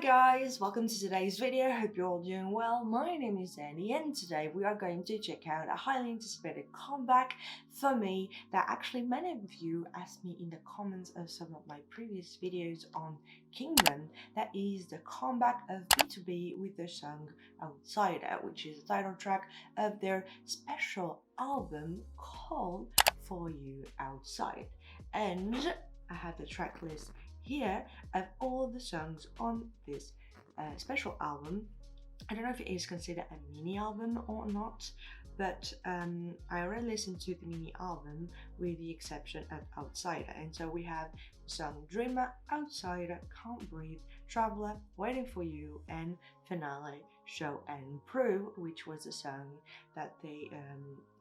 guys, welcome to today's video. Hope you're all doing well. My name is Annie and today we are going to check out a highly anticipated comeback for me that actually many of you asked me in the comments of some of my previous videos on Kingdom. That is the comeback of BTOB with their song Outsider, which is the title track of their special album called For You Outside. And I have the track list here of all the songs on this special album. I don't know if it is considered a mini album or not, but I already listened to the mini album with the exception of Outsider. And so we have the song Dreamer, Outsider, Can't Breathe, Traveler, Waiting for You, and Finale, Show and Prove, which was a song that they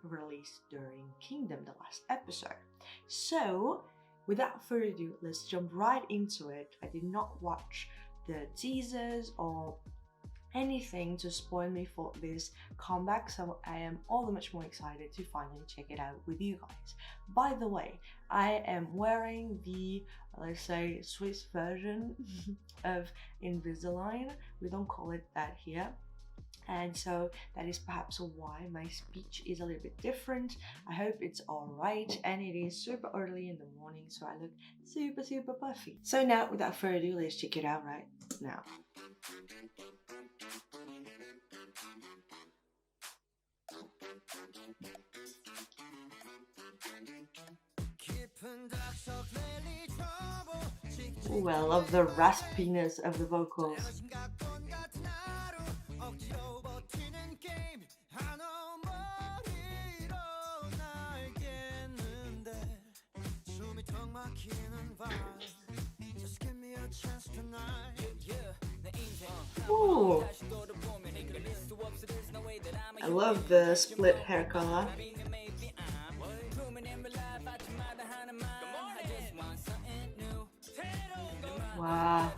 released during Kingdom, the last episode. So without further ado, let's jump right into it. I did not watch the teasers or anything to spoil me for this comeback, so I am all the much more excited to finally check it out with you guys. By the way, I am wearing the, let's say, Swiss version of Invisalign. We don't call it that here. And so that is perhaps why my speech is a little bit different. I hope it's alright, and it is super early in the morning, so I look super puffy. So now, without further ado, let's check it out right now. Ooh, I love the raspiness of the vocals. Ooh. I love the split hair color. Wow.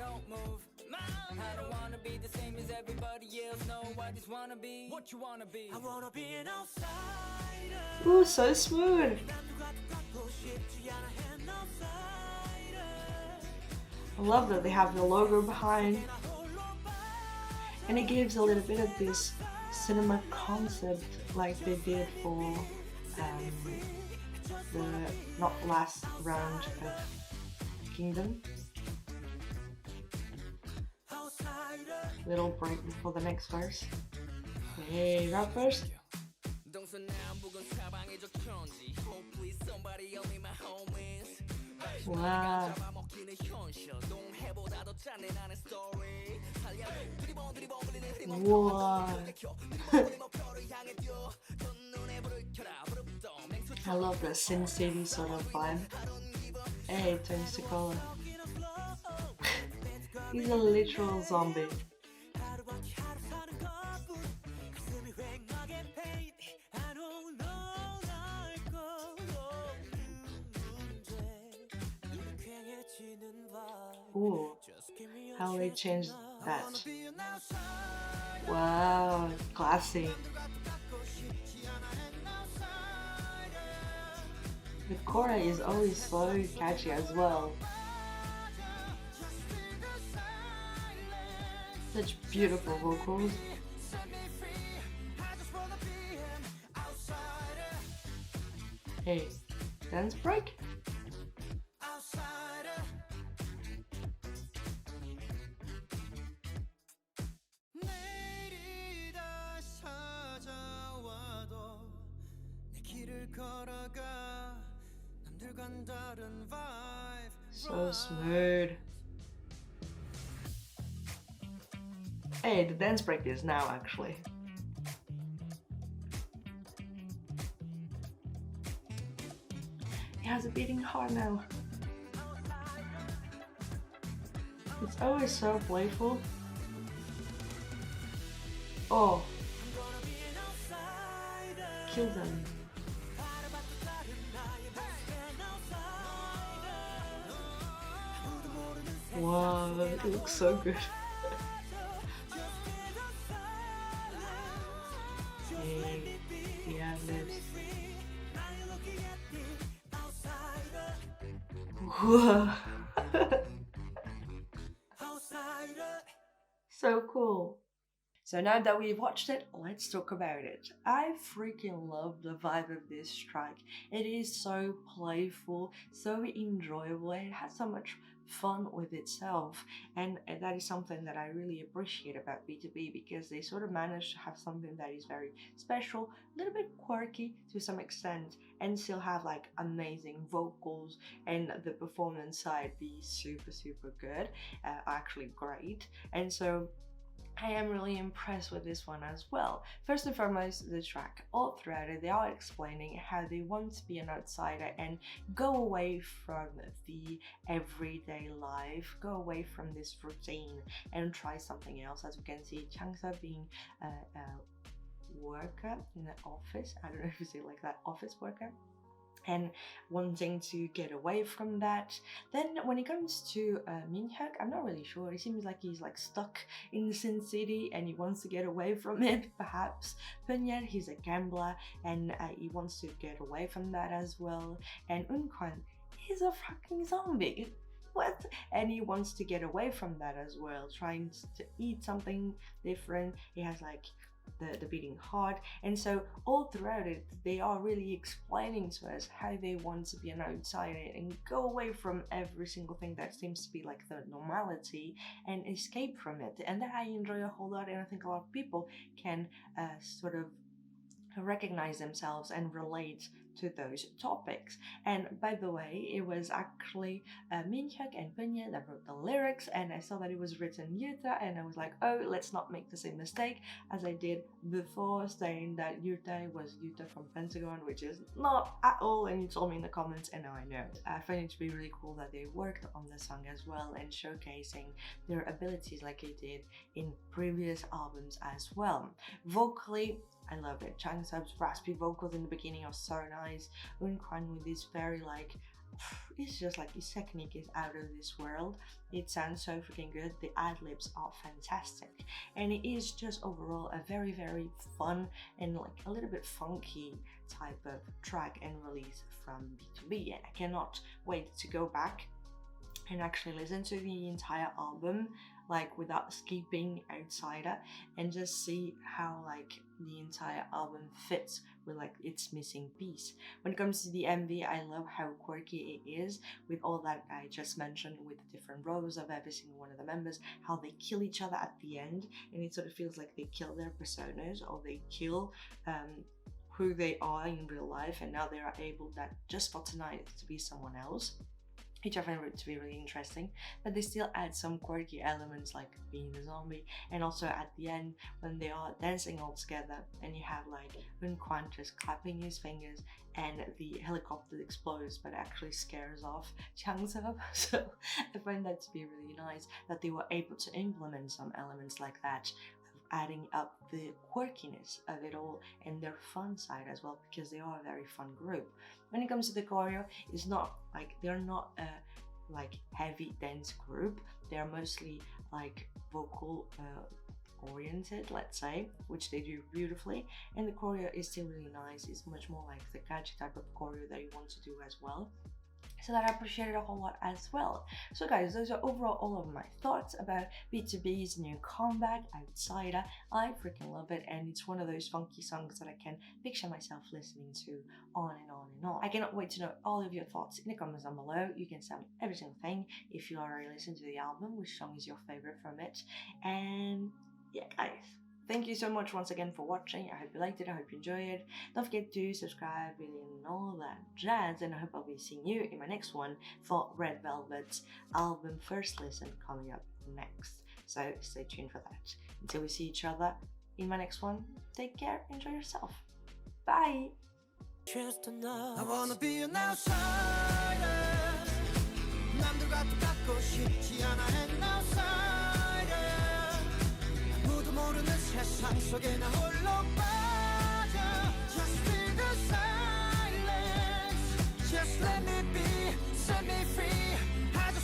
Ooh, so smooth. I love that they have the logo behind, and it gives a little bit of this cinema concept like they did for the not last round of Kingdom. Little break before the next verse. Hey, rappers. Wow. Wow. I love that Sin City sort of vibe. Hey, it turns to color. He's a literal zombie. Ooh, how they changed that. Wow, classy. The chorus is always so catchy as well. Such beautiful vocals. Hey, dance break? So smooth. Hey, the dance break is now actually. It has a beating heart now. It's always so playful. Oh. Kill them. Wow, it looks so good. Hey, yeah, this. Whoa. So cool. So now that we've watched it, let's talk about it. I freaking love the vibe of this track. It is so playful, so enjoyable, and it has so much fun with itself. And that is something that I really appreciate about BTOB because they sort of managed to have something that is very special, a little bit quirky to some extent, and still have like amazing vocals and the performance side be super, super good, actually great. And so I am really impressed with this one as well. First and foremost, the track. All throughout it, they are explaining how they want to be an outsider and go away from the everyday life, go away from this routine and try something else. As we can see, Changsa being a worker in the office. I don't know if you say it like that, office worker, and wanting to get away from that. Then when it comes to Minhyuk, I'm not really sure. It seems like he's like stuck in Sin City and he wants to get away from it, perhaps. Punyet, he's a gambler and he wants to get away from that as well. And Unkwan, he's a fucking zombie. What? And he wants to get away from that as well, trying to eat something different. He has like the beating heart, and so all throughout it they are really explaining to us how they want to be an outsider and go away from every single thing that seems to be like the normality and escape from it. And that I enjoy a whole lot, and I think a lot of people can sort of recognize themselves and relate to those topics. And by the way, it was actually Minhyuk and Punya that wrote the lyrics, and I saw that it was written Yuta, and I was like, oh, let's not make the same mistake as I did before, saying that Yuta was Yuta from Pentagon, which is not at all, and you told me in the comments, and now I know. I find it to be really cool that they worked on the song as well and showcasing their abilities like they did in previous albums as well. Vocally, I love it. Changsub's raspy vocals in the beginning are so nice. Unkwan with this very like, it's just like his technique is out of this world. It sounds so freaking good. The ad-libs are fantastic. And it is just overall a very, very fun and like a little bit funky type of track and release from BTOB. And I cannot wait to go back and actually listen to the entire album like without skipping Outsider and just see how like the entire album fits with like its missing piece. When it comes to the MV, I love how quirky it is with all that I just mentioned, with the different roles of every single one of the members, how they kill each other at the end, and it sort of feels like they kill their personas or they kill who they are in real life, and now they are able that just for tonight to be someone else, which I find to be really interesting. But they still add some quirky elements like being a zombie, and also at the end when they are dancing all together and you have like Unkwan just clapping his fingers and the helicopter explodes but actually scares off Changsub. So I find that to be really nice that they were able to implement some elements like that, adding up the quirkiness of it all and their fun side as well, because they are a very fun group. When it comes to the choreo, it's not like they're not a like heavy dance group. They're mostly like vocal oriented, let's say, which they do beautifully, and the choreo is still really nice. It's much more like the catchy type of choreo that you want to do as well. So that I appreciate it a whole lot as well. So guys, those are overall all of my thoughts about BTOB's new comeback, Outsider. I freaking love it, and it's one of those funky songs that I can picture myself listening to on and on and on. I cannot wait to know all of your thoughts in the comments down below. You can tell me every single thing. If you already listened to the album, which song is your favorite from it? And yeah, guys, thank you so much once again for watching. I hope you liked it, I hope you enjoyed it. Don't forget to subscribe and all that jazz, and I hope I'll be seeing you in my next one for Red Velvet's album First Listen coming up next. So stay tuned for that. Until we see each other in my next one, take care, enjoy yourself. Bye! I wanna be an outsider. 남들과 똑같고 싶지 않아 an outsider. 아무도 모르는 세상 속에 나 홀로